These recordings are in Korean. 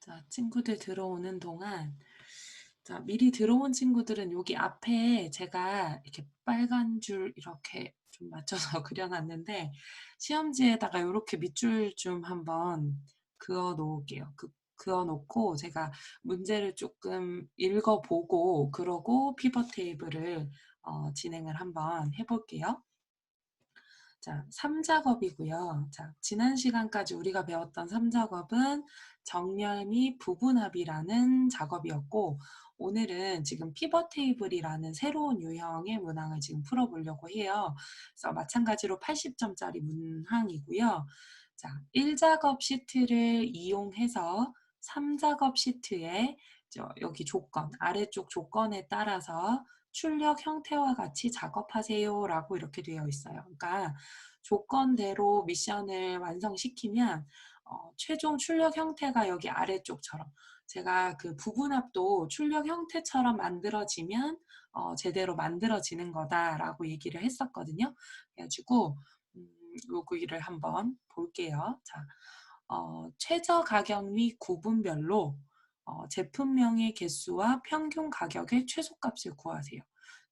자, 친구들 들어오는 동안 자, 미리 들어온 친구들은 여기 앞에 제가 이렇게 빨간 줄 이렇게 좀 맞춰서 그려 놨는데 시험지에다가 요렇게 밑줄 좀 한번 그어 놓을게요. 그어 놓고 제가 문제를 조금 읽어 보고 그러고 피벗 테이블을 진행을 한번 해 볼게요. 자, 3작업이고요. 자, 지난 시간까지 우리가 배웠던 3작업은 정렬 및 부분합이라는 작업이었고, 오늘은 지금 피벗 테이블이라는 새로운 유형의 문항을 지금 풀어보려고 해요. 그래서 마찬가지로 80점짜리 문항이고요. 자, 1작업 시트를 이용해서 3작업 시트에 여기 조건, 아래쪽 조건에 따라서 출력 형태와 같이 작업하세요 라고 이렇게 되어 있어요. 그러니까 조건대로 미션을 완성시키면 최종 출력 형태가 여기 아래쪽처럼 제가 그 부분합도 출력 형태처럼 만들어지면 제대로 만들어지는 거다라고 얘기를 했었거든요. 그래가지고 여기를 한번 볼게요. 자, 최저 가격 및 구분별로 제품명의 개수와 평균 가격의 최소값을 구하세요.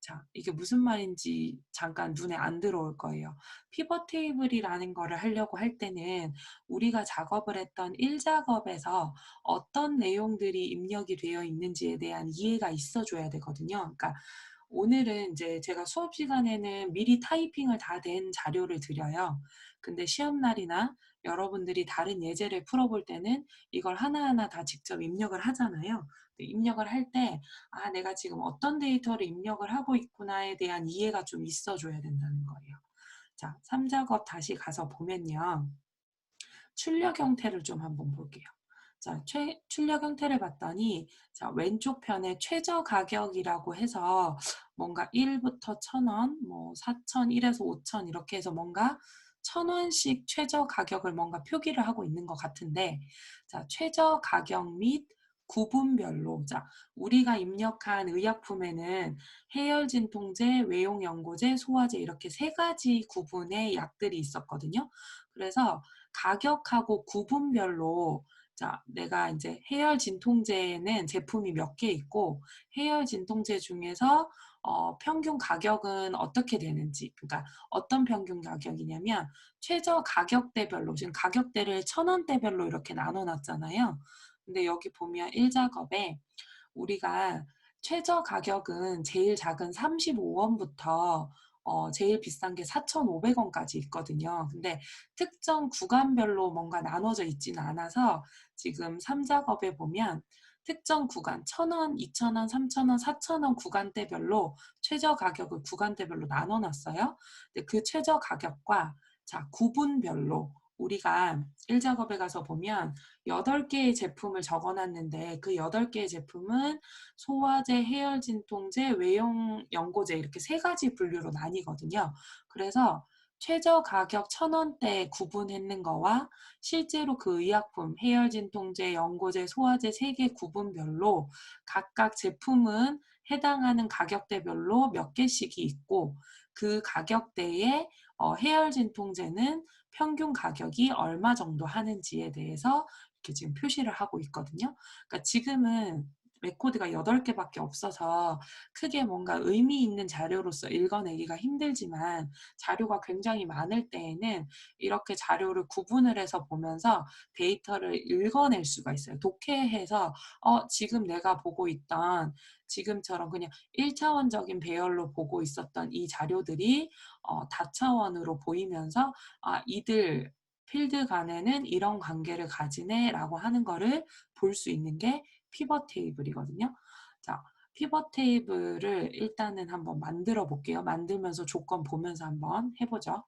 자, 이게 무슨 말인지 잠깐 눈에 안 들어올 거예요. 피벗 테이블이라는 거를 하려고 할 때는 우리가 작업을 했던 1작업에서 어떤 내용들이 입력이 되어 있는지에 대한 이해가 있어줘야 되거든요. 그러니까 오늘은 이제 제가 수업 시간에는 미리 타이핑을 다 된 자료를 드려요. 근데 시험날이나 여러분들이 다른 예제를 풀어볼 때는 이걸 하나하나 다 직접 입력을 하잖아요. 입력을 할 때, 아, 내가 지금 어떤 데이터를 입력을 하고 있구나에 대한 이해가 좀 있어줘야 된다는 거예요. 자, 3작업 다시 가서 보면요. 출력 형태를 좀 한번 볼게요. 자, 출력 형태를 봤더니 자, 왼쪽 편에 최저 가격이라고 해서 뭔가 1부터 1,000원, 뭐 4,001에서 5,000 이렇게 해서 뭔가 1,000원씩 최저 가격을 뭔가 표기를 하고 있는 것 같은데 자, 최저 가격 및 구분별로 자, 우리가 입력한 의약품에는 해열 진통제, 외용 연고제, 소화제 이렇게 세 가지 구분의 약들이 있었거든요. 그래서 가격하고 구분별로 자, 내가 이제 해열 진통제는 제품이 몇 개 있고 해열 진통제 중에서 평균 가격은 어떻게 되는지 그러니까 어떤 평균 가격이냐면 최저 가격대별로 지금 가격대를 1,000원대별로 이렇게 나눠 놨잖아요. 근데 여기 보면 1작업에 우리가 최저 가격은 제일 작은 35원부터 제일 비싼 게 4,500원까지 있거든요. 근데 특정 구간별로 뭔가 나눠져 있지는 않아서 지금 3작업에 보면 특정 구간 1,000원, 2,000원, 3,000원, 4,000원 구간대별로 최저 가격을 구간대별로 나눠놨어요. 근데 그 최저 가격과 자 구분별로 우리가 1작업에 가서 보면 8개의 제품을 적어놨는데 그 8개의 제품은 소화제, 해열 진통제, 외용 연고제 이렇게 세 가지 분류로 나뉘거든요. 그래서 최저 가격 1,000원대 구분했는 거와 실제로 그 의약품, 해열 진통제, 연고제, 소화제 세 개 구분별로 각각 제품은 해당하는 가격대별로 몇 개씩이 있고 그 가격대에 해열 진통제는 평균 가격이 얼마 정도 하는지에 대해서 이렇게 지금 표시를 하고 있거든요. 그러니까 지금은 레코드가 8개밖에 없어서 크게 뭔가 의미 있는 자료로서 읽어내기가 힘들지만 자료가 굉장히 많을 때에는 이렇게 자료를 구분을 해서 보면서 데이터를 읽어낼 수가 있어요. 독해해서 지금 내가 보고 있던 지금처럼 그냥 1차원적인 배열로 보고 있었던 이 자료들이 다차원으로 보이면서 아, 이들 필드 간에는 이런 관계를 가지네 라고 하는 거를 볼 수 있는 게 피벗 테이블이거든요. 자, 피벗 테이블을 일단은 한번 만들어 볼게요. 만들면서 조건 보면서 한번 해보죠.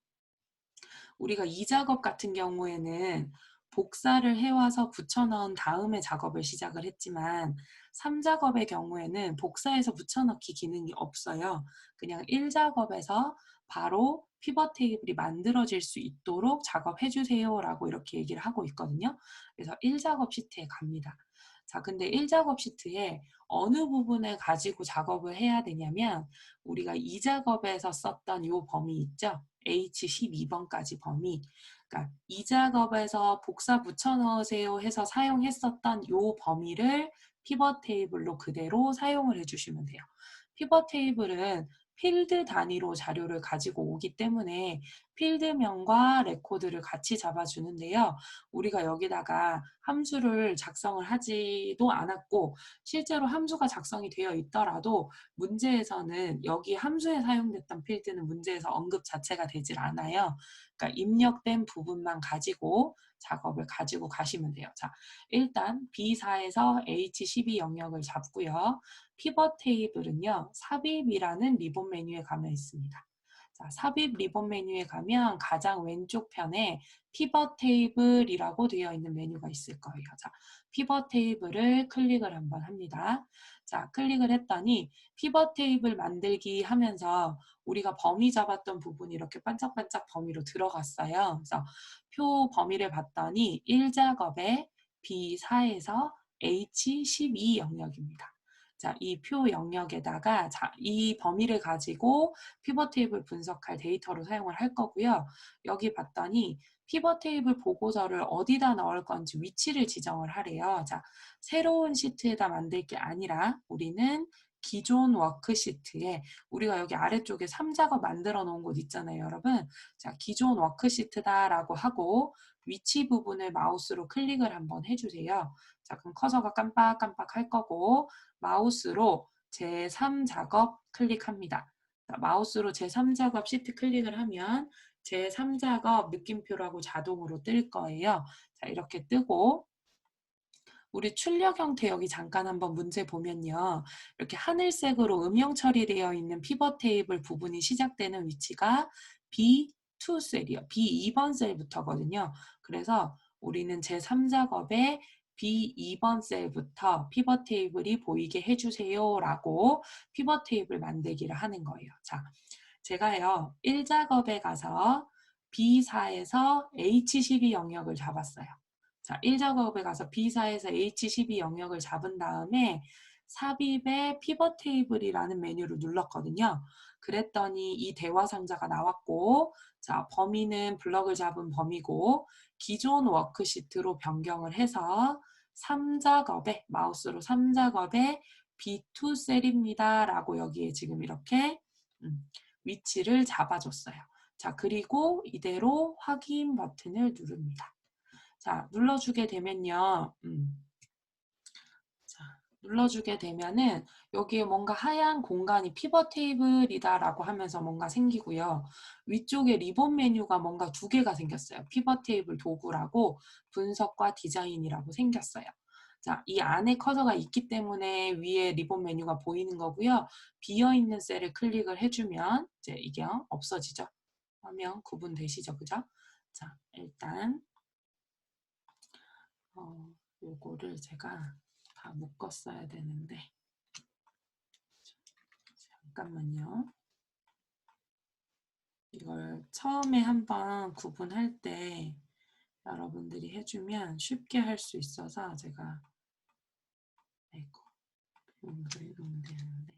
우리가 이 작업 같은 경우에는 복사를 해와서 붙여넣은 다음에 작업을 시작을 했지만 3작업의 경우에는 복사해서 붙여넣기 기능이 없어요. 그냥 1작업에서 바로 피벗 테이블이 만들어질 수 있도록 작업해 주세요 라고 이렇게 얘기를 하고 있거든요. 그래서 1작업 시트에 갑니다. 자, 근데 1작업 시트에 어느 부분을 가지고 작업을 해야 되냐면 우리가 2작업에서 썼던 요 범위 있죠? H12번까지 범위. 그러니까 2작업에서 복사 붙여 넣으세요 해서 사용했었던 요 범위를 피벗 테이블로 그대로 사용을 해주시면 돼요. 피벗 테이블은 필드 단위로 자료를 가지고 오기 때문에 필드명과 레코드를 같이 잡아주는데요. 우리가 여기다가 함수를 작성을 하지도 않았고 실제로 함수가 작성이 되어 있더라도 문제에서는 여기 함수에 사용됐던 필드는 문제에서 언급 자체가 되질 않아요. 그러니까 입력된 부분만 가지고 작업을 가지고 가시면 돼요. 자, 일단 B4에서 H12 영역을 잡고요. 피벗 테이블은요. 삽입이라는 리본 메뉴에 가면 있습니다. 자, 삽입 리본 메뉴에 가면 가장 왼쪽 편에 피벗 테이블이라고 되어 있는 메뉴가 있을 거예요. 자, 피벗 테이블을 클릭을 한번 합니다. 자, 클릭을 했더니 피벗 테이블 만들기 하면서 우리가 범위 잡았던 부분이 이렇게 반짝반짝 범위로 들어갔어요. 그래서 표 범위를 봤더니 1작업에 B4에서 H12 영역입니다. 자, 이 표 영역에다가 이 범위를 가지고 피벗 테이블 분석할 데이터로 사용을 할 거고요. 여기 봤더니 피벗 테이블 보고서를 어디다 넣을 건지 위치를 지정을 하래요. 자, 새로운 시트에다 만들 게 아니라 우리는 기존 워크시트에 우리가 여기 아래쪽에 3작업 만들어 놓은 곳 있잖아요, 여러분. 자, 기존 워크시트다라고 하고 위치 부분을 마우스로 클릭을 한번 해주세요. 자, 그럼 커서가 깜빡깜빡 할 거고 마우스로 제3작업 클릭합니다. 자, 마우스로 제3작업 시트 클릭을 하면 제3작업 느낌표라고 자동으로 뜰 거예요. 자, 이렇게 뜨고 우리 출력 형태 여기 잠깐 한번 문제 보면요. 이렇게 하늘색으로 음영 처리되어 있는 피벗 테이블 부분이 시작되는 위치가 B2 셀이요. B2번 셀부터거든요. 그래서 우리는 제3작업에 B2번 셀부터 피벗 테이블이 보이게 해주세요 라고 피벗 테이블 만들기를 하는 거예요. 자, 제가요 1작업에 가서 B4에서 H12 영역을 잡았어요. 자, 1작업에 가서 B4에서 H12 영역을 잡은 다음에 삽입의 피벗 테이블이라는 메뉴를 눌렀거든요. 그랬더니 이 대화 상자가 나왔고 자, 범위는 블럭을 잡은 범위고 기존 워크시트로 변경을 해서 3작업에 마우스로 3작업에 B2 셀입니다 라고 여기에 지금 이렇게 위치를 잡아줬어요. 자, 그리고 이대로 확인 버튼을 누릅니다. 자, 눌러주게 되면요. 자, 눌러주게 되면은 여기에 뭔가 하얀 공간이 피벗 테이블이다라고 하면서 뭔가 생기고요. 위쪽에 리본 메뉴가 뭔가 두 개가 생겼어요. 피벗 테이블 도구라고 분석과 디자인이라고 생겼어요. 자, 이 안에 커서가 있기 때문에 위에 리본 메뉴가 보이는 거고요. 비어있는 셀을 클릭을 해주면 이제 이게 없어지죠. 화면 구분되시죠? 그죠? 자, 일단 요거를 제가 다 묶었어야 되는데 잠깐만요. 이걸 처음에 한번 구분할 때 여러분들이 해주면 쉽게 할 수 있어서 제가 아이고 이러면 되는데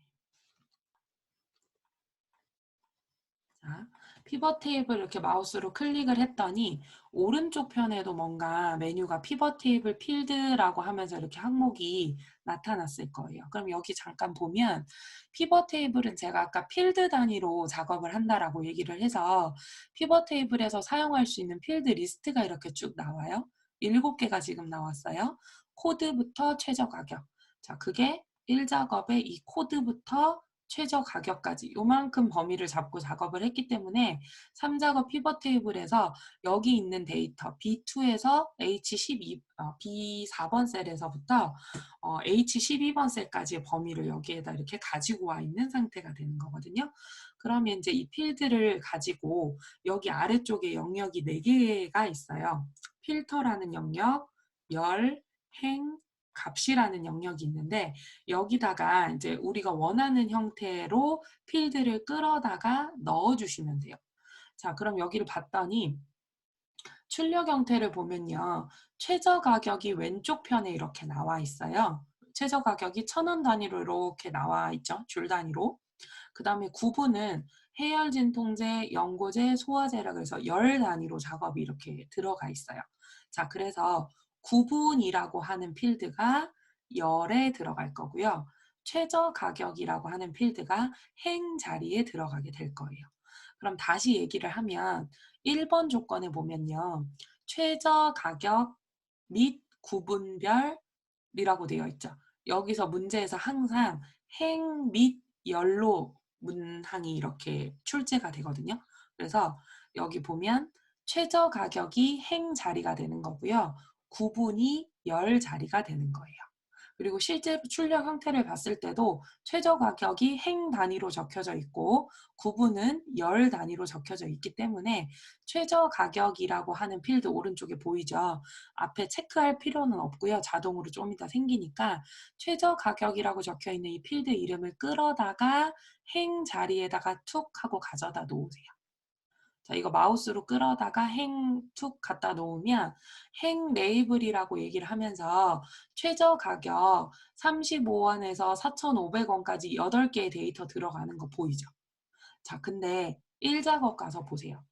자, 피벗 테이블 이렇게 마우스로 클릭을 했더니 오른쪽 편에도 뭔가 메뉴가 피벗 테이블 필드라고 하면서 이렇게 항목이 나타났을 거예요. 그럼 여기 잠깐 보면 피벗 테이블은 제가 아까 필드 단위로 작업을 한다라고 얘기를 해서 피벗 테이블에서 사용할 수 있는 필드 리스트가 이렇게 쭉 나와요. 7개가 지금 나왔어요. 코드부터 최저 가격. 자, 그게 1작업의 이 코드부터 최저 가격까지 요만큼 범위를 잡고 작업을 했기 때문에 3작업 피벗 테이블에서 여기 있는 데이터 B2에서 H12, B4번 셀에서부터 H12번 셀까지의 범위를 여기에다 이렇게 가지고 와 있는 상태가 되는 거거든요. 그러면 이제 이 필드를 가지고 여기 아래쪽에 영역이 4개가 있어요. 필터라는 영역, 열, 행, 값이라는 영역이 있는데 여기다가 이제 우리가 원하는 형태로 필드를 끌어다가 넣어주시면 돼요. 자, 그럼 여기를 봤더니 출력 형태를 보면요. 최저 가격이 왼쪽 편에 이렇게 나와 있어요. 최저 가격이 1,000원 단위로 이렇게 나와 있죠. 줄 단위로. 그다음에 구분은 해열 진통제, 연고제, 소화제라 그래서 열 단위로 작업이 이렇게 들어가 있어요. 자, 그래서 구분이라고 하는 필드가 열에 들어갈 거고요. 최저 가격이라고 하는 필드가 행 자리에 들어가게 될 거예요. 그럼 다시 얘기를 하면 1번 조건에 보면요. 최저 가격 및 구분별이라고 되어 있죠. 여기서 문제에서 항상 행 및 열로 문항이 이렇게 출제가 되거든요. 그래서 여기 보면 최저 가격이 행 자리가 되는 거고요. 구분이 열 자리가 되는 거예요. 그리고 실제 출력 형태를 봤을 때도 최저 가격이 행 단위로 적혀져 있고 구분은 열 단위로 적혀져 있기 때문에 최저 가격이라고 하는 필드 오른쪽에 보이죠. 앞에 체크할 필요는 없고요. 자동으로 좀 이따 생기니까 최저 가격이라고 적혀 있는 이 필드 이름을 끌어다가 행 자리에다가 툭 하고 가져다 놓으세요. 자, 이거 마우스로 끌어다가 행 툭 갖다 놓으면 행 레이블이라고 얘기를 하면서 최저 가격 35원에서 4,500원까지 8개의 데이터 들어가는 거 보이죠? 자, 근데 1작업 가서 보세요.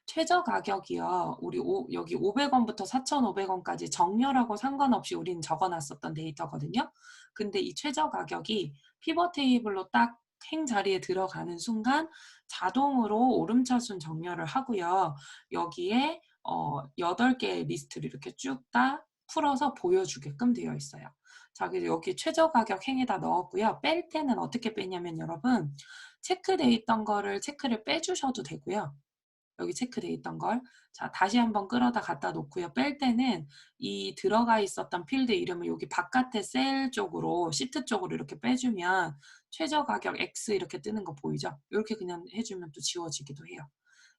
최저 가격이요. 우리 여기 500원부터 4,500원까지 정렬하고 상관없이 우리는 적어놨었던 데이터거든요. 근데 이 최저 가격이 피벗 테이블로 딱 행 자리에 들어가는 순간 자동으로 오름차순 정렬을 하고요. 여기에 8개의 리스트를 이렇게 쭉 다 풀어서 보여주게끔 되어 있어요. 자, 그래서 여기 최저 가격 행에다 넣었고요. 뺄 때는 어떻게 빼냐면 여러분 체크돼 있던 거를 체크를 빼주셔도 되고요. 여기 체크돼 있던 걸. 자, 다시 한번 끌어다 갖다 놓고요. 뺄 때는 이 들어가 있었던 필드 이름을 여기 바깥에 셀 쪽으로, 시트 쪽으로 이렇게 빼주면 최저 가격 X 이렇게 뜨는 거 보이죠? 이렇게 그냥 해주면 또 지워지기도 해요.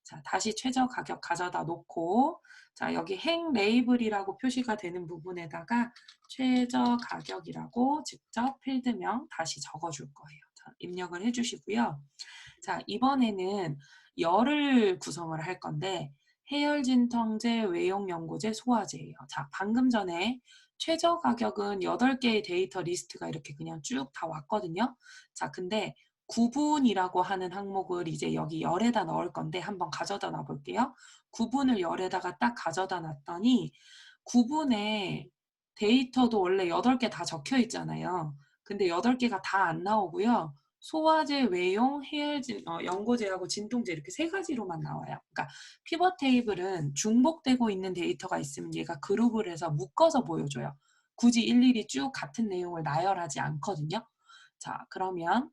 자, 다시 최저 가격 가져다 놓고, 자, 여기 행 레이블이라고 표시가 되는 부분에다가 최저 가격이라고 직접 필드명 다시 적어줄 거예요. 자, 입력을 해주시고요. 자, 이번에는 열을 구성을 할 건데 해열진통제, 외용연고제, 소화제예요. 자, 방금 전에 최저 가격은 8개의 데이터 리스트가 이렇게 그냥 쭉 다 왔거든요. 자, 근데 구분이라고 하는 항목을 이제 여기 열에다 넣을 건데 한번 가져다 놔 볼게요. 구분을 열에다가 딱 가져다 놨더니 구분에 데이터도 원래 8개 다 적혀 있잖아요. 근데 8개가 다 안 나오고요. 소화제, 외용, 연고제하고 진통제 이렇게 세 가지로만 나와요. 그러니까 피벗 테이블은 중복되고 있는 데이터가 있으면 얘가 그룹을 해서 묶어서 보여줘요. 굳이 일일이 쭉 같은 내용을 나열하지 않거든요. 자, 그러면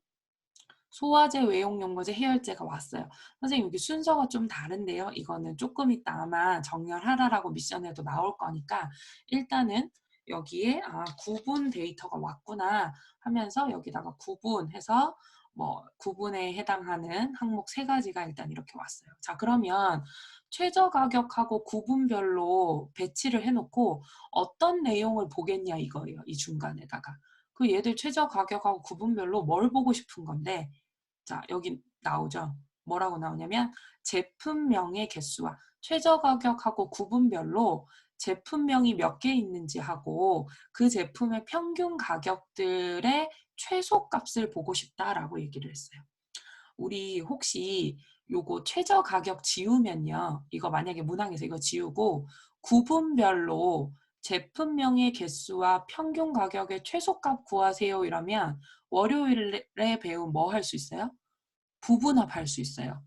소화제, 외용연고제, 해열제가 왔어요. 선생님 여기 순서가 좀 다른데요. 이거는 조금 이따 아마 정렬하라라고 미션에도 나올 거니까 일단은 여기에 구분 데이터가 왔구나 하면서 여기다가 구분해서 뭐 구분에 해당하는 항목 세 가지가 일단 이렇게 왔어요. 자, 그러면 최저 가격하고 구분별로 배치를 해놓고 어떤 내용을 보겠냐 이거예요. 이 중간에다가. 그 얘들 최저 가격하고 구분별로 뭘 보고 싶은 건데 자, 여기 나오죠. 뭐라고 나오냐면 제품명의 개수와 최저 가격하고 구분별로 제품명이 몇 개 있는지 하고 그 제품의 평균 가격들의 최소값을 보고 싶다라고 얘기를 했어요. 우리 혹시 요거 최저 가격 지우면요. 이거 만약에 문항에서 이거 지우고 구분별로 제품명의 개수와 평균 가격의 최소값 구하세요 이러면 월요일에 배운 뭐 할 수 있어요? 부분합할 수 있어요.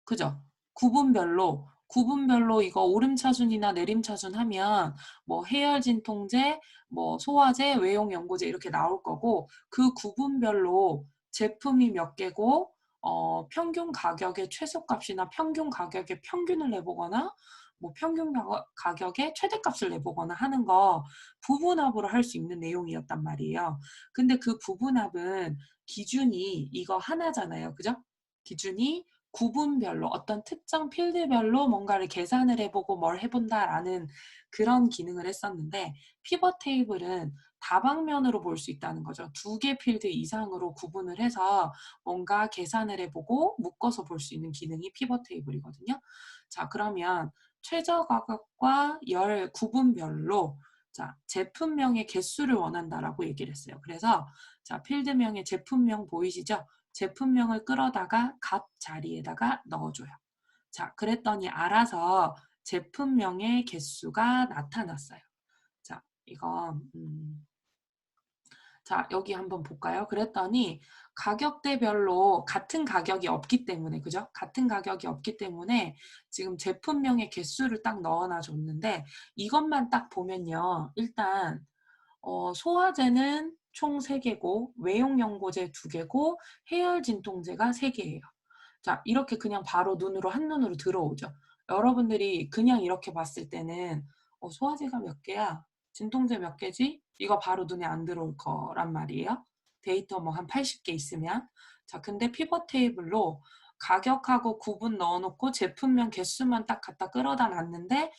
그죠? 구분별로 이거 오름차순이나 내림차순 하면 뭐 해열진통제, 뭐 소화제, 외용연고제 이렇게 나올 거고 그 구분별로 제품이 몇 개고 평균 가격의 최소값이나 평균 가격의 평균을 내보거나 뭐 평균 가격의 최대값을 내보거나 하는 거 부분합으로 할 수 있는 내용이었단 말이에요. 근데 그 부분합은 기준이 이거 하나잖아요. 그죠? 기준이 구분별로 어떤 특정 필드별로 뭔가를 계산을 해보고 뭘 해본다라는 그런 기능을 했었는데 피벗 테이블은 다방면으로 볼 수 있다는 거죠. 2개 필드 이상으로 구분을 해서 뭔가 계산을 해보고 묶어서 볼 수 있는 기능이 피벗 테이블이거든요. 자, 그러면 최저 가격과 열 구분별로 자, 제품명의 개수를 원한다라고 얘기를 했어요. 그래서 자, 필드명의 제품명 보이시죠? 제품명을 끌어다가 값 자리에다가 넣어줘요. 자, 그랬더니 알아서 제품명의 개수가 나타났어요. 자, 이거 자, 여기 한번 볼까요? 그랬더니 가격대별로 같은 가격이 없기 때문에, 그죠? 같은 가격이 없기 때문에 지금 제품명의 개수를 딱 넣어놔 줬는데 이것만 딱 보면요. 일단 소화제는 총 3개고 외용 연고제 2개고 해열 진통제가 3개예요. 자, 이렇게 그냥 바로 눈으로 한눈으로 들어오죠. 여러분들이 그냥 이렇게 봤을 때는 소화제가 몇 개야? 진통제 몇 개지? 이거 바로 눈에 안 들어올 거란 말이에요. 데이터 뭐 한 80개 있으면. 자, 근데 피벗 테이블로 가격하고 구분 넣어놓고 제품명 개수만 딱 갖다 끌어다 놨는데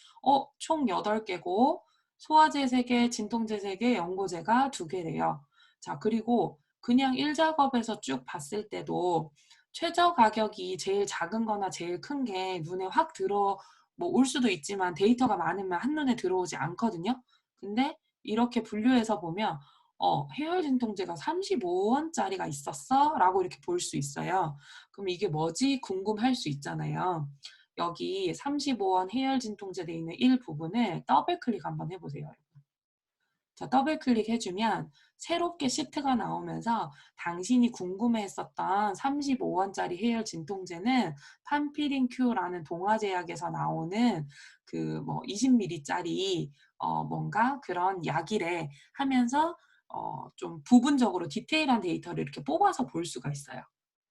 총 8개고 소화제 3개, 진통제 3개, 연고제가 2개래요. 자, 그리고 그냥 1작업에서 쭉 봤을 때도 최저 가격이 제일 작은 거나 제일 큰 게 눈에 확 올 수도 있지만 데이터가 많으면 한눈에 들어오지 않거든요. 근데 이렇게 분류해서 보면 해열 진통제가 35원짜리가 있었어? 라고 이렇게 볼 수 있어요. 그럼 이게 뭐지? 궁금할 수 있잖아요. 여기 35원 해열 진통제 돼 있는 일부분을 더블 클릭 한번 해보세요. 자, 더블 클릭해주면 새롭게 시트가 나오면서 당신이 궁금해했었던 35원짜리 해열 진통제는 판피린 큐라는 동아제약에서 나오는 그 뭐 20ml짜리 뭔가 그런 약이래 하면서 좀 부분적으로 디테일한 데이터를 이렇게 뽑아서 볼 수가 있어요.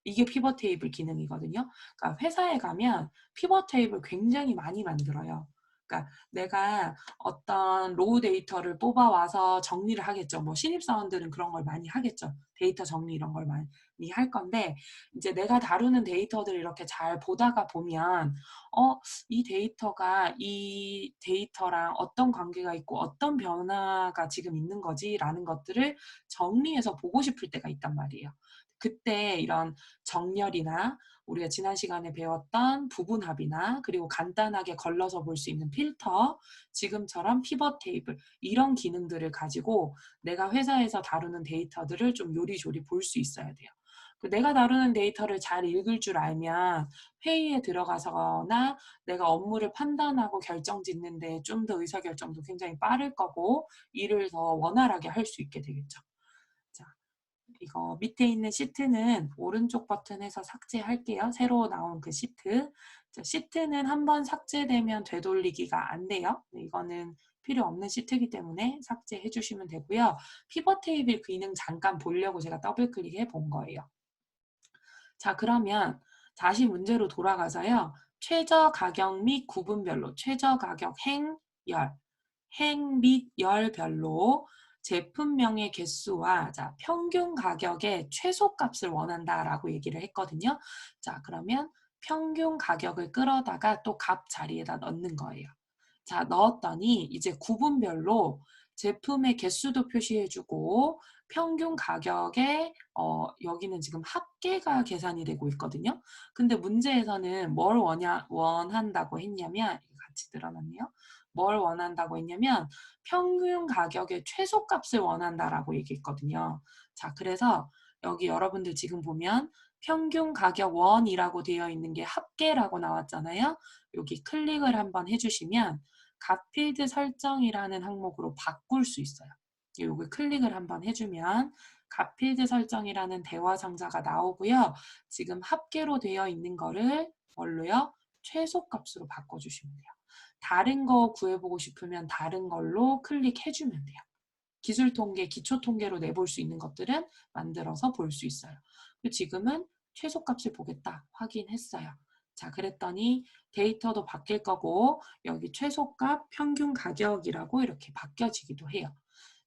이게 피벗 테이블 기능이거든요. 그러니까 회사에 가면 피벗 테이블 굉장히 많이 만들어요. 그러니까 내가 어떤 로우 데이터를 뽑아와서 정리를 하겠죠. 뭐 신입사원들은 그런 걸 많이 하겠죠. 데이터 정리 이런 걸 많이 할 건데 이제 내가 다루는 데이터들을 이렇게 잘 보다가 보면 이 데이터가 이 데이터랑 어떤 관계가 있고 어떤 변화가 지금 있는 거지라는 것들을 정리해서 보고 싶을 때가 있단 말이에요. 그때 이런 정렬이나 우리가 지난 시간에 배웠던 부분합이나 그리고 간단하게 걸러서 볼 수 있는 필터, 지금처럼 피벗 테이블 이런 기능들을 가지고 내가 회사에서 다루는 데이터들을 좀 요리조리 볼 수 있어야 돼요. 내가 다루는 데이터를 잘 읽을 줄 알면 회의에 들어가거나 내가 업무를 판단하고 결정 짓는데 좀 더 의사결정도 굉장히 빠를 거고 일을 더 원활하게 할 수 있게 되겠죠. 자, 이거 밑에 있는 시트는 오른쪽 버튼에서 삭제할게요. 새로 나온 그 시트. 자, 시트는 한번 삭제되면 되돌리기가 안 돼요. 네, 이거는 필요 없는 시트이기 때문에 삭제해 주시면 되고요. 피벗 테이블 기능 잠깐 보려고 제가 더블 클릭해 본 거예요. 자, 그러면 다시 문제로 돌아가서요. 최저 가격 및 구분별로 최저 가격 행, 열, 행 및 열별로 제품명의 개수와 자, 평균 가격의 최소값을 원한다라고 얘기를 했거든요. 자, 그러면 평균 가격을 끌어다가 또 값 자리에다 넣는 거예요. 자, 넣었더니 이제 구분별로 제품의 개수도 표시해주고 평균 가격에 여기는 지금 합계가 계산이 되고 있거든요. 근데 문제에서는 뭘 원한다고 했냐면 같이 늘어났네요. 뭘 원한다고 했냐면 평균 가격의 최소값을 원한다라고 얘기했거든요. 자, 그래서 여기 여러분들 지금 보면 평균 가격 원이라고 되어 있는 게 합계라고 나왔잖아요. 여기 클릭을 한번 해주시면 값필드 설정이라는 항목으로 바꿀 수 있어요. 여기 클릭을 한번 해주면 값필드 설정이라는 대화 상자가 나오고요. 지금 합계로 되어 있는 거를 뭘로요? 최소값으로 바꿔주시면 돼요. 다른 거 구해보고 싶으면 다른 걸로 클릭해주면 돼요. 기술 통계, 기초 통계로 내볼 수 있는 것들은 만들어서 볼 수 있어요. 지금은 최소값을 보겠다 확인했어요. 자, 그랬더니 데이터도 바뀔 거고 여기 최소값 평균 가격이라고 이렇게 바뀌어지기도 해요.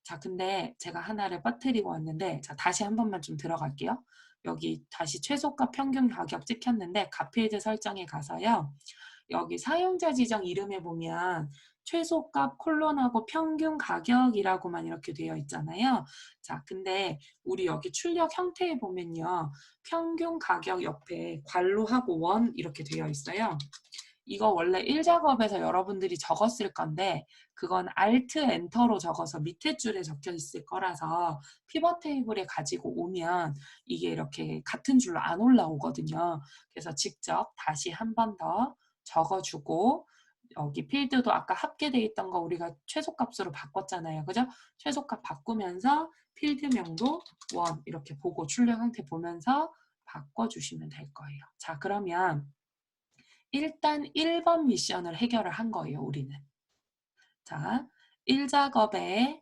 자, 근데 제가 하나를 빠뜨리고 왔는데 자, 다시 한 번만 좀 들어갈게요. 여기 다시 최소값 평균 가격 찍혔는데 값필드 설정에 가서요. 여기 사용자 지정 이름에 보면 최소값 콜론하고 평균 가격이라고만 이렇게 되어 있잖아요. 자, 근데 우리 여기 출력 형태에 보면요. 평균 가격 옆에 괄호하고 원 이렇게 되어 있어요. 이거 원래 1작업에서 여러분들이 적었을 건데 그건 Alt Enter로 적어서 밑에 줄에 적혀 있을 거라서 피벗 테이블에 가지고 오면 이게 이렇게 같은 줄로 안 올라오거든요. 그래서 직접 다시 한 번 더 적어주고 여기 필드도 아까 합계돼 있던 거 우리가 최소값으로 바꿨잖아요. 그죠? 최소값 바꾸면서 필드명도 1 이렇게 보고 출력 형태 보면서 바꿔주시면 될 거예요. 자, 그러면 일단 1번 미션을 해결을 한 거예요, 우리는. 자, 1작업에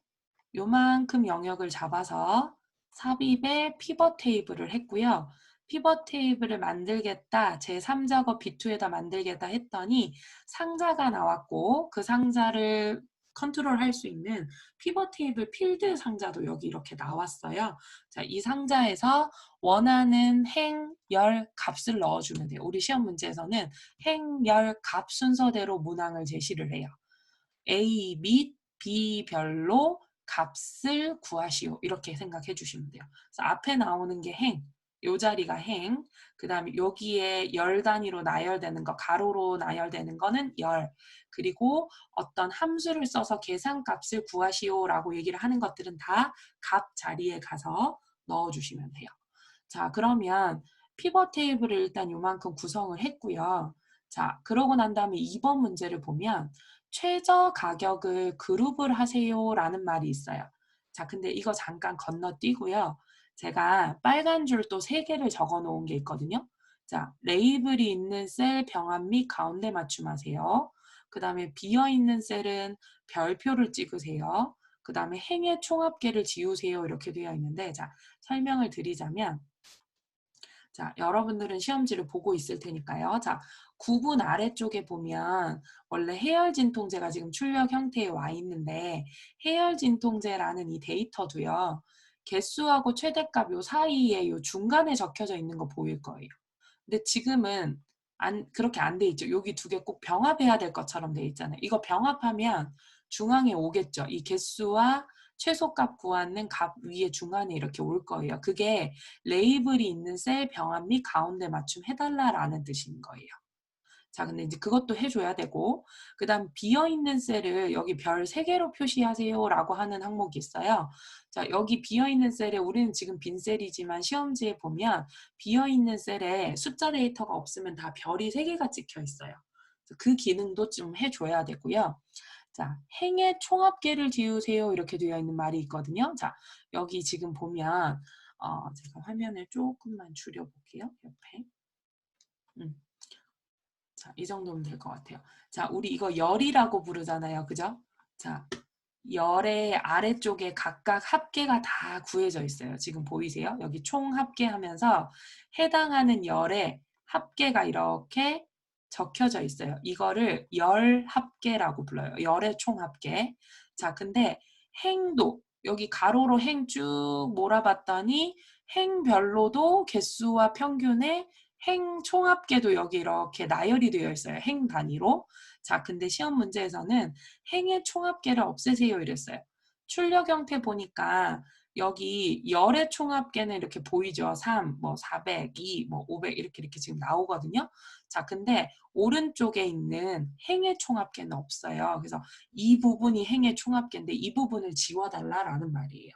요만큼 영역을 잡아서 삽입에 피벗 테이블을 했고요. 피벗 테이블을 만들겠다, 제3작업 B2에다 만들겠다 했더니 상자가 나왔고 그 상자를 컨트롤할 수 있는 피벗 테이블 필드 상자도 여기 이렇게 나왔어요. 자, 이 상자에서 원하는 행, 열, 값을 넣어주면 돼요. 우리 시험 문제에서는 행, 열, 값 순서대로 문항을 제시를 해요. A 및 B별로 값을 구하시오. 이렇게 생각해 주시면 돼요. 그래서 앞에 나오는 게 행, 요 자리가 행, 그 다음에 여기에 열 단위로 나열되는 거, 가로로 나열되는 거는 열, 그리고 어떤 함수를 써서 계산값을 구하시오라고 얘기를 하는 것들은 다 값 자리에 가서 넣어주시면 돼요. 자, 그러면 피벗 테이블을 일단 요만큼 구성을 했고요. 자, 그러고 난 다음에 2번 문제를 보면 최저 가격을 그룹을 하세요 라는 말이 있어요. 자, 근데 이거 잠깐 건너뛰고요. 제가 빨간 줄 또 3개를 적어 놓은 게 있거든요. 자, 레이블이 있는 셀 병합 및 가운데 맞춤하세요. 그 다음에 비어있는 셀은 별표를 찍으세요. 그 다음에 행의 총합계를 지우세요. 이렇게 되어 있는데, 자, 설명을 드리자면, 자, 여러분들은 시험지를 보고 있을 테니까요. 자, 9분 아래쪽에 보면 원래 해열 진통제가 지금 출력 형태에 와 있는데 해열 진통제라는 이 데이터도요. 개수하고 최대값 요 사이에 요 중간에 적혀져 있는 거 보일 거예요. 근데 지금은 그렇게 안 돼 있죠. 여기 2개 꼭 병합해야 될 것처럼 돼 있잖아요. 이거 병합하면 중앙에 오겠죠. 이 개수와 최소값 구하는 값 위에 중간에 이렇게 올 거예요. 그게 레이블이 있는 셀 병합 및 가운데 맞춤 해달라라는 뜻인 거예요. 자, 근데 이제 그것도 해줘야 되고, 그 다음 비어있는 셀을 여기 별 3개로 표시하세요 라고 하는 항목이 있어요. 자, 여기 비어있는 셀에 우리는 지금 빈 셀이지만 시험지에 보면 비어있는 셀에 숫자 데이터가 없으면 다 별이 3개가 찍혀 있어요. 그 기능도 좀 해줘야 되고요. 자, 행의 총합계를 지우세요 이렇게 되어 있는 말이 있거든요. 자, 여기 지금 보면 제가 화면을 조금만 줄여볼게요. 옆에. 자, 이 정도면 될 것 같아요. 자, 우리 이거 열이라고 부르잖아요. 그죠? 자, 열의 아래쪽에 각각 합계가 다 구해져 있어요. 지금 보이세요? 여기 총 합계하면서 해당하는 열의 합계가 이렇게 적혀져 있어요. 이거를 열 합계라고 불러요. 열의 총 합계. 자, 근데 행도 여기 가로로 행 쭉 몰아봤더니 행별로도 개수와 평균의 행 총합계도 여기 이렇게 나열이 되어 있어요. 행 단위로. 자, 근데 시험 문제에서는 행의 총합계를 없애세요 이랬어요. 출력 형태 보니까 여기 열의 총합계는 이렇게 보이죠. 3, 뭐 400, 2, 뭐 500 이렇게 지금 나오거든요. 자, 근데 오른쪽에 있는 행의 총합계는 없어요. 그래서 이 부분이 행의 총합계인데 이 부분을 지워달라라는 말이에요.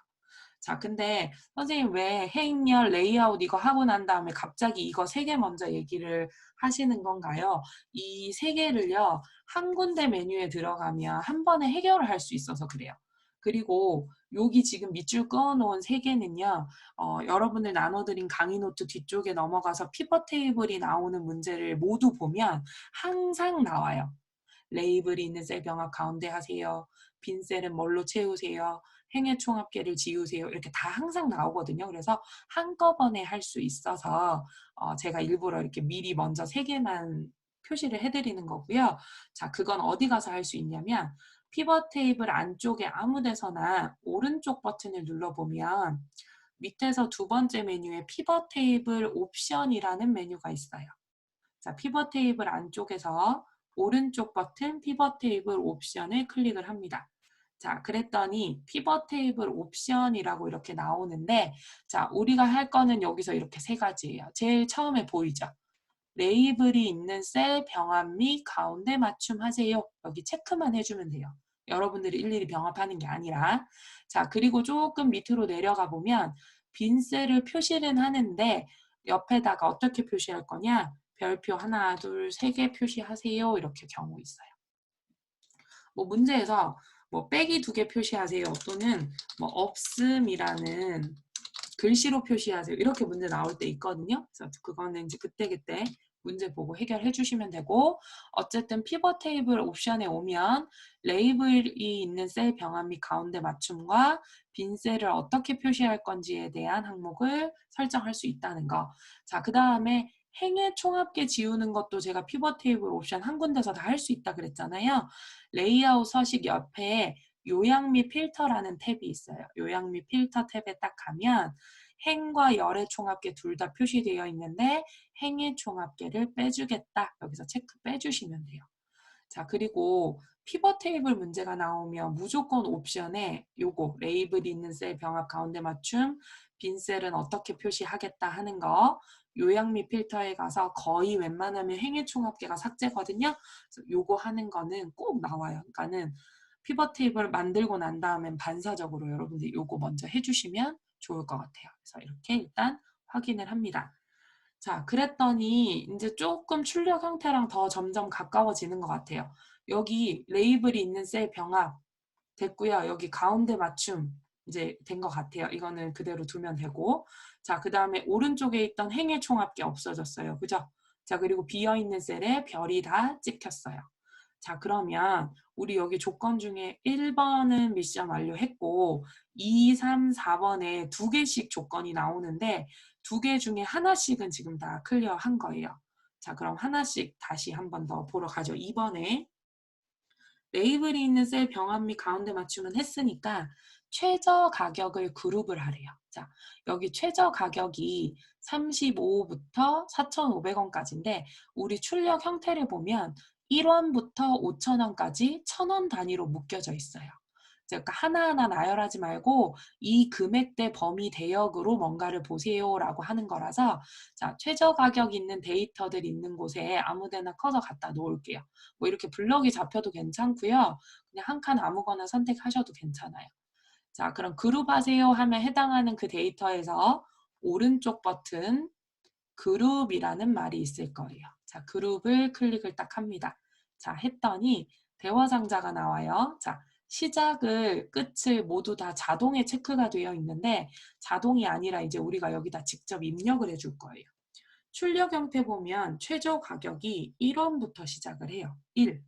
자, 근데 선생님 왜 해익열 레이아웃 이거 하고 난 다음에 갑자기 이거 3개 먼저 얘기를 하시는 건가요? 이 3개를요, 한 군데 메뉴에 들어가면 한 번에 해결을 할 수 있어서 그래요. 그리고 여기 지금 밑줄 그어놓은 3개는요, 여러분들 나눠드린 강의 노트 뒤쪽에 넘어가서 피벗 테이블이 나오는 문제를 모두 보면 항상 나와요. 레이블이 있는 셀 병합 가운데 하세요. 빈 셀은 뭘로 채우세요. 행의 총합계를 지우세요. 이렇게 다 항상 나오거든요. 그래서 한꺼번에 할 수 있어서 제가 일부러 이렇게 미리 먼저 3개만 표시를 해드리는 거고요. 자, 그건 어디 가서 할 수 있냐면 피벗 테이블 안쪽에 아무 데서나 오른쪽 버튼을 눌러보면 밑에서 2번째 메뉴에 피벗 테이블 옵션이라는 메뉴가 있어요. 자, 피벗 테이블 안쪽에서 오른쪽 버튼 피벗 테이블 옵션을 클릭을 합니다. 자, 그랬더니 피벗 테이블 옵션이라고 이렇게 나오는데, 자, 우리가 할 거는 여기서 이렇게 3가지예요. 제일 처음에 보이죠? 레이블이 있는 셀 병합 및 가운데 맞춤하세요. 여기 체크만 해주면 돼요. 여러분들이 일일이 병합하는 게 아니라. 자, 그리고 조금 밑으로 내려가 보면 빈 셀을 표시는 하는데 옆에다가 어떻게 표시할 거냐? 별표 하나, 둘, 세 개 표시하세요. 이렇게 경우 있어요. 뭐 문제에서 뭐 빼기 2개 표시하세요. 또는 뭐 없음이라는 글씨로 표시하세요. 이렇게 문제 나올 때 있거든요. 그래서 그거는 이제 그때그때 문제 보고 해결해 주시면 되고, 어쨌든 피벗 테이블 옵션에 오면 레이블이 있는 셀 병합 및 가운데 맞춤과 빈 셀을 어떻게 표시할 건지에 대한 항목을 설정할 수 있다는 거. 자, 그 다음에 행의 총합계 지우는 것도 제가 피벗 테이블 옵션 한 군데서 다 할 수 있다 그랬잖아요. 레이아웃 서식 옆에 요약 및 필터라는 탭이 있어요. 요약 및 필터 탭에 딱 가면 행과 열의 총합계 둘 다 표시되어 있는데 행의 총합계를 빼주겠다. 여기서 체크 빼주시면 돼요. 자, 그리고 피벗 테이블 문제가 나오면 무조건 옵션에 요거 레이블이 있는 셀 병합 가운데 맞춤, 빈 셀은 어떻게 표시하겠다 하는 거 요약 및 필터에 가서 거의 웬만하면 행의 총합계가 삭제거든요. 그래서 요거 하는 거는 꼭 나와요. 그러니까는 피벗 테이블 만들고 난 다음엔 반사적으로 여러분들이 요거 먼저 해주시면 좋을 것 같아요. 그래서 이렇게 일단 확인을 합니다. 자, 그랬더니 이제 조금 출력 형태랑 더 점점 가까워지는 것 같아요. 여기 레이블이 있는 셀 병합 됐고요. 여기 가운데 맞춤 이제 된 것 같아요. 이거는 그대로 두면 되고. 자, 그 다음에 오른쪽에 있던 행의 총합계 없어졌어요. 그죠? 자, 그리고 비어있는 셀에 별이 다 찍혔어요. 자, 그러면 우리 여기 조건 중에 1번은 미션 완료했고 2, 3, 4번에 2개씩 조건이 나오는데 2개 중에 하나씩은 지금 다 클리어한 거예요. 자, 그럼 하나씩 다시 한 번 더 보러 가죠. 2번에 레이블이 있는 셀 병합 및 가운데 맞춤은 했으니까 최저 가격을 그룹을 하래요. 자, 여기 최저 가격이 35부터 4,500원까지인데 우리 출력 형태를 보면 1원부터 5,000원까지 1,000원 단위로 묶여져 있어요. 그러니까 하나하나 나열하지 말고 이 금액대 범위 대역으로 뭔가를 보세요라고 하는 거라서 자, 최저 가격 있는 데이터들 있는 곳에 아무데나 커서 갖다 놓을게요. 뭐 이렇게 블럭이 잡혀도 괜찮고요. 그냥 한 칸 아무거나 선택하셔도 괜찮아요. 자, 그럼 그룹하세요 하면 해당하는 그 데이터에서 오른쪽 버튼 그룹이라는 말이 있을 거예요. 자, 그룹을 클릭을 딱 합니다. 자, 했더니 대화 상자가 나와요. 자, 시작을 끝을 모두 다 자동에 체크가 되어 있는데 자동이 아니라 이제 우리가 여기다 직접 입력을 해줄 거예요. 출력 형태 보면 최저 가격이 1원부터 시작을 해요. 1.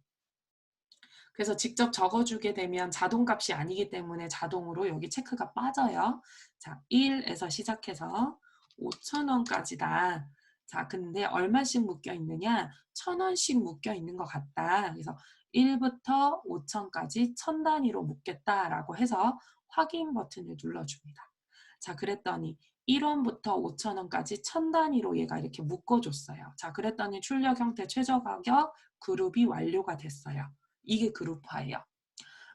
그래서 직접 적어주게 되면 자동값이 아니기 때문에 자동으로 여기 체크가 빠져요. 자, 1에서 시작해서 5,000원까지다. 자, 근데 얼마씩 묶여 있느냐? 1,000원씩 묶여 있는 것 같다. 그래서 1부터 5,000까지 1,000단위로 묶겠다라고 해서 확인 버튼을 눌러줍니다. 자, 그랬더니 1원부터 5,000원까지 1,000단위로 얘가 이렇게 묶어줬어요. 자, 그랬더니 출력 형태 최저 가격 그룹이 완료가 됐어요. 이게 그룹화예요.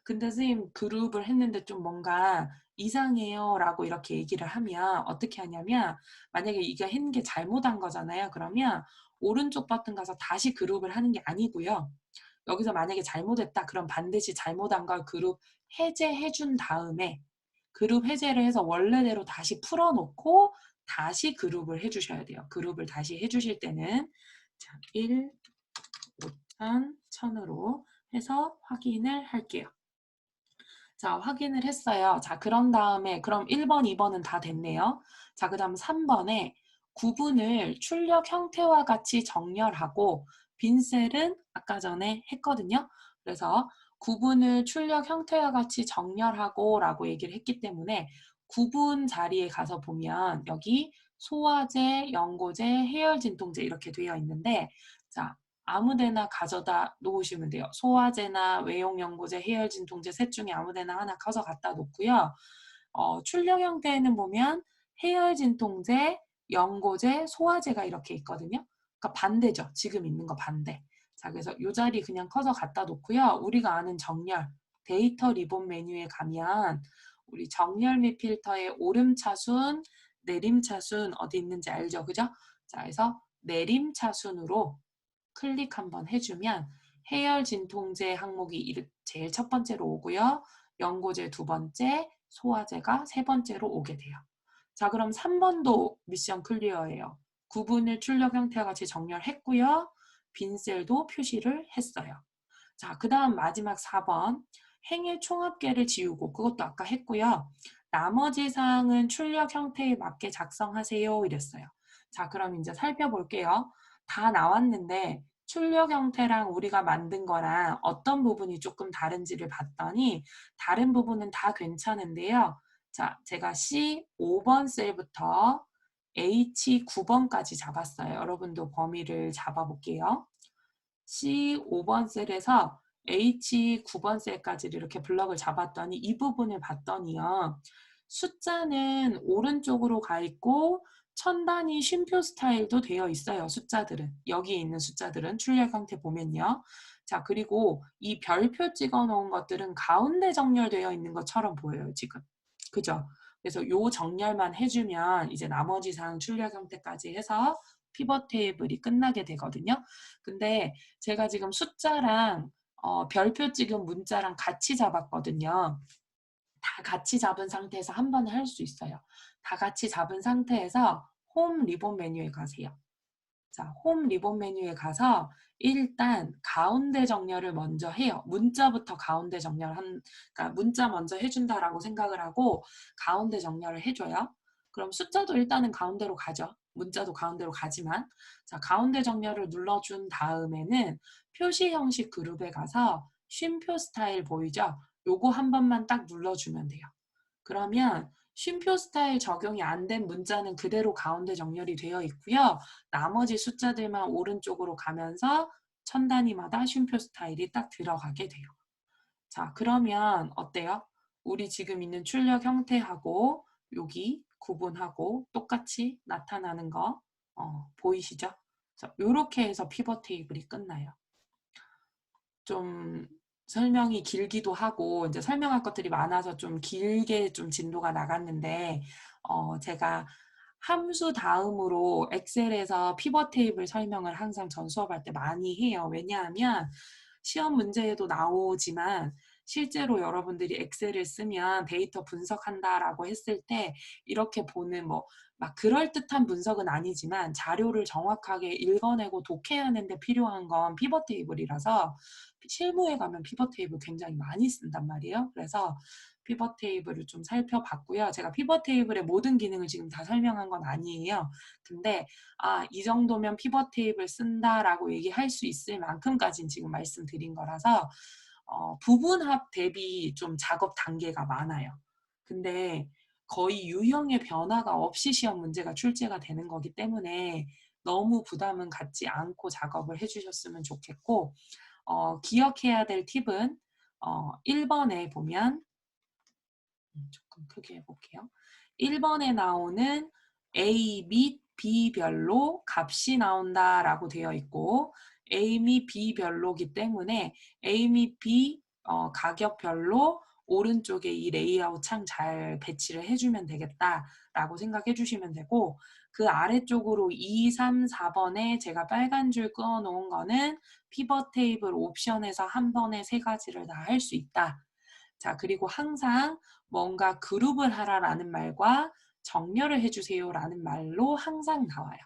근데 선생님 그룹을 했는데 좀 뭔가 이상해요 라고 이렇게 얘기를 하면 어떻게 하냐면 만약에 이게 했는 게 잘못한 거잖아요. 그러면 오른쪽 버튼 가서 다시 그룹을 하는 게 아니고요. 여기서 만약에 잘못했다 그럼 반드시 잘못한 걸 그룹 해제해 준 다음에 그룹 해제를 해서 원래대로 다시 풀어놓고 다시 그룹을 해주셔야 돼요. 그룹을 다시 해주실 때는 자, 1, 5,000, 1,000으로 해서 확인을 할게요. 자, 확인을 했어요. 자, 그런 다음에 그럼 1번, 2번은 다 됐네요. 자, 그 다음 3번에 구분을 출력 형태와 같이 정렬하고 빈셀은 아까 전에 했거든요. 그래서 구분을 출력 형태와 같이 정렬하고 라고 얘기를 했기 때문에 구분 자리에 가서 보면 여기 소화제, 연고제, 해열 진통제 이렇게 되어 있는데 자, 아무데나 가져다 놓으시면 돼요. 소화제나 외용연고제, 해열진통제 셋 중에 아무데나 하나 커서 갖다 놓고요. 출력 형태에는 보면 해열진통제, 연고제, 소화제가 이렇게 있거든요. 그러니까 반대죠. 지금 있는 거 반대. 자, 그래서 이 자리 그냥 커서 갖다 놓고요. 우리가 아는 정렬, 데이터 리본 메뉴에 가면 우리 정렬 및 필터의 오름차순, 내림차순 어디 있는지 알죠? 그죠? 자, 그래서 내림차순으로 클릭 한번 해주면 해열 진통제 항목이 제일 첫 번째로 오고요. 연고제 두 번째, 소화제가 세 번째로 오게 돼요. 자, 그럼 3번도 미션 클리어예요. 구분을 출력 형태와 같이 정렬했고요. 빈 셀도 표시를 했어요. 자, 그 다음 마지막 4번. 행의 총합계를 지우고, 그것도 아까 했고요. 나머지 사항은 출력 형태에 맞게 작성하세요. 이랬어요. 자, 그럼 이제 살펴볼게요. 다 나왔는데 출력 형태랑 우리가 만든 거랑 어떤 부분이 조금 다른지를 봤더니 다른 부분은 다 괜찮은데요. 자, 제가 C5번 셀부터 H9번까지 잡았어요. 여러분도 범위를 잡아볼게요. C5번 셀에서 H9번 셀까지 이렇게 블럭을 잡았더니 이 부분을 봤더니요. 숫자는 오른쪽으로 가 있고 천 단위 쉼표 스타일도 되어 있어요. 숫자들은. 여기 있는 숫자들은 출력 형태 보면요. 자, 그리고 이 별표 찍어 놓은 것들은 가운데 정렬되어 있는 것처럼 보여요. 지금. 그죠? 그래서 요 정렬만 해주면 이제 나머지 사항 출력 형태까지 해서 피벗 테이블이 끝나게 되거든요. 근데 제가 지금 숫자랑 별표 찍은 문자랑 같이 잡았거든요. 다 같이 잡은 상태에서 한 번에 할 수 있어요. 다 같이 잡은 상태에서 홈 리본 메뉴에 가세요. 자, 홈 리본 메뉴에 가서 일단 가운데 정렬을 먼저 해요. 문자부터 가운데 그러니까 문자 먼저 해준다라고 생각을 하고 가운데 정렬을 해줘요. 그럼 숫자도 일단은 가운데로 가죠. 문자도 가운데로 가지만. 자, 가운데 정렬을 눌러준 다음에는 표시 형식 그룹에 가서 쉼표 스타일 보이죠? 요거 한 번만 딱 눌러주면 돼요. 그러면 쉼표 스타일 적용이 안 된 문자는 그대로 가운데 정렬이 되어 있고요. 나머지 숫자들만 오른쪽으로 가면서 천 단위마다 쉼표 스타일이 딱 들어가게 돼요. 자, 그러면 어때요? 우리 지금 있는 출력 형태하고 여기 구분하고 똑같이 나타나는 거 보이시죠? 이렇게 해서 피벗 테이블이 끝나요. 좀 설명이 길기도 하고 이제 설명할 것들이 많아서 좀 길게 좀 진도가 나갔는데 제가 함수 다음으로 엑셀에서 피벗 테이블 설명을 항상 전 수업할 때 많이 해요. 왜냐하면 시험 문제에도 나오지만 실제로 여러분들이 엑셀을 쓰면 데이터 분석한다라고 했을 때 이렇게 보는 막 그럴듯한 분석은 아니지만 자료를 정확하게 읽어내고 독해하는 데 필요한 건 피벗 테이블이라서 실무에 가면 피벗 테이블 굉장히 많이 쓴단 말이에요. 그래서 피벗 테이블을 좀 살펴봤고요. 제가 피벗 테이블의 모든 기능을 지금 다 설명한 건 아니에요. 근데 이 정도면 피벗 테이블 쓴다라고 얘기할 수 있을 만큼까지는 지금 말씀드린 거라서 부분합 대비 좀 작업 단계가 많아요. 근데 거의 유형의 변화가 없이 시험 문제가 출제가 되는 거기 때문에 너무 부담은 갖지 않고 작업을 해주셨으면 좋겠고 기억해야 될 팁은 1번에 보면 조금 크게 해볼게요. 1번에 나오는 A 및 B별로 값이 나온다라고 되어 있고 A 및 B별로기 때문에 A 및 B 가격별로 오른쪽에 이 레이아웃 창 잘 배치를 해주면 되겠다라고 생각해 주시면 되고 그 아래쪽으로 2, 3, 4번에 제가 빨간 줄 그어 놓은 거는 피벗 테이블 옵션에서 한 번에 세 가지를 다 할 수 있다. 자, 그리고 항상 뭔가 그룹을 하라라는 말과 정렬을 해주세요라는 말로 항상 나와요.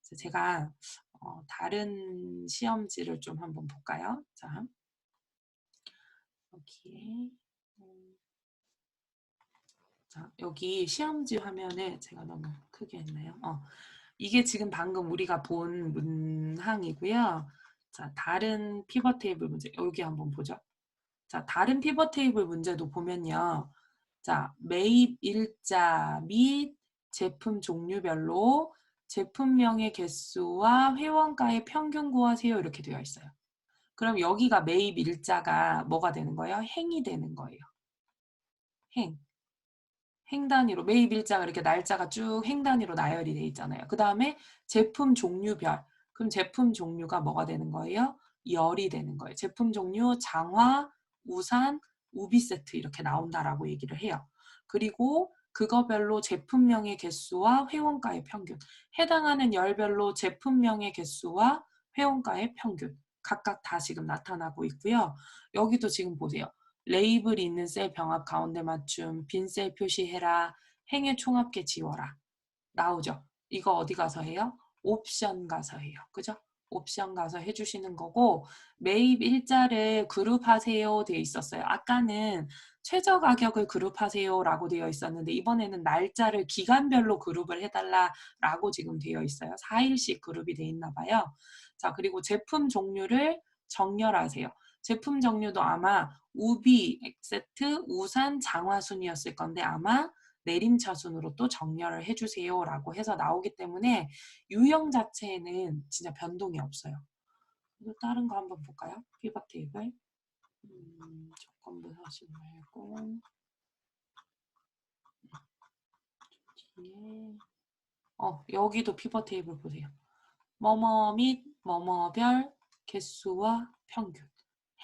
그래서 제가 다른 시험지를 좀 한번 볼까요? 자, 여기에 자, 여기 시험지 화면에 제가 너무 크게 했나요? 이게 지금 방금 우리가 본 문항이고요. 자, 다른 피벗 테이블 문제 여기 한번 보죠. 자, 다른 피벗 테이블 문제도 보면요. 자, 매입 일자 및 제품 종류별로 제품명의 개수와 회원가의 평균 구하세요. 이렇게 되어 있어요. 그럼 여기가 매입 일자가 뭐가 되는 거예요? 행이 되는 거예요. 행. 행 단위로 매입 일자가 이렇게 날짜가 쭉 행 단위로 나열이 돼 있잖아요. 그 다음에 제품 종류별. 그럼 제품 종류가 뭐가 되는 거예요? 열이 되는 거예요. 제품 종류 장화, 우산, 우비 세트 이렇게 나온다라고 얘기를 해요. 그리고 그거별로 제품명의 개수와 회원가의 평균, 해당하는 열별로 제품명의 개수와 회원가의 평균 각각 다 지금 나타나고 있고요. 여기도 지금 보세요. 레이블이 있는 셀 병합 가운데 맞춤, 빈 셀 표시해라, 행의 총합계 지워라. 나오죠? 이거 어디 가서 해요? 옵션 가서 해요. 그죠? 옵션 가서 해주시는 거고, 매입 일자를 그룹하세요 되어 있었어요. 아까는 최저 가격을 그룹하세요 라고 되어 있었는데, 이번에는 날짜를 기간별로 그룹을 해달라라고 지금 되어 있어요. 4일씩 그룹이 되어 있나 봐요. 자, 그리고 제품 종류를 정렬하세요. 제품 종류도 아마 우비, 엑세트, 우산, 장화순이었을 건데 아마 내림차순으로 또 정렬을 해주세요 라고 해서 나오기 때문에 유형 자체에는 진짜 변동이 없어요. 그래서 다른 거 한번 볼까요? 피벗 테이블. 조건부 서식 말고 뒤에 여기도 피벗 테이블 보세요. 뭐뭐 및 뭐뭐별 개수와 평균,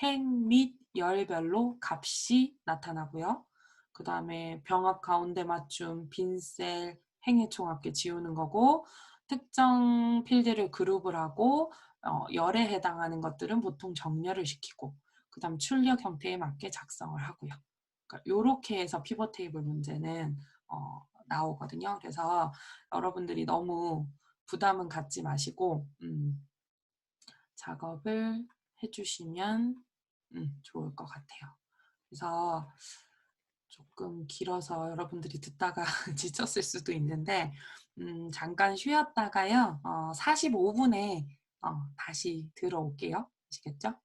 행 및 열별로 값이 나타나고요. 그 다음에 병합 가운데 맞춤, 빈셀, 행의 총합계 지우는 거고, 특정 필드를 그룹을 하고 열에 해당하는 것들은 보통 정렬을 시키고, 그 다음 출력 형태에 맞게 작성을 하고요. 그러니까 이렇게 해서 피벗 테이블 문제는 나오거든요. 그래서 여러분들이 너무 부담은 갖지 마시고 작업을 해주시면 좋을 것 같아요. 그래서 조금 길어서 여러분들이 듣다가 지쳤을 수도 있는데 잠깐 쉬었다가요. 45분에 다시 들어올게요. 아시겠죠?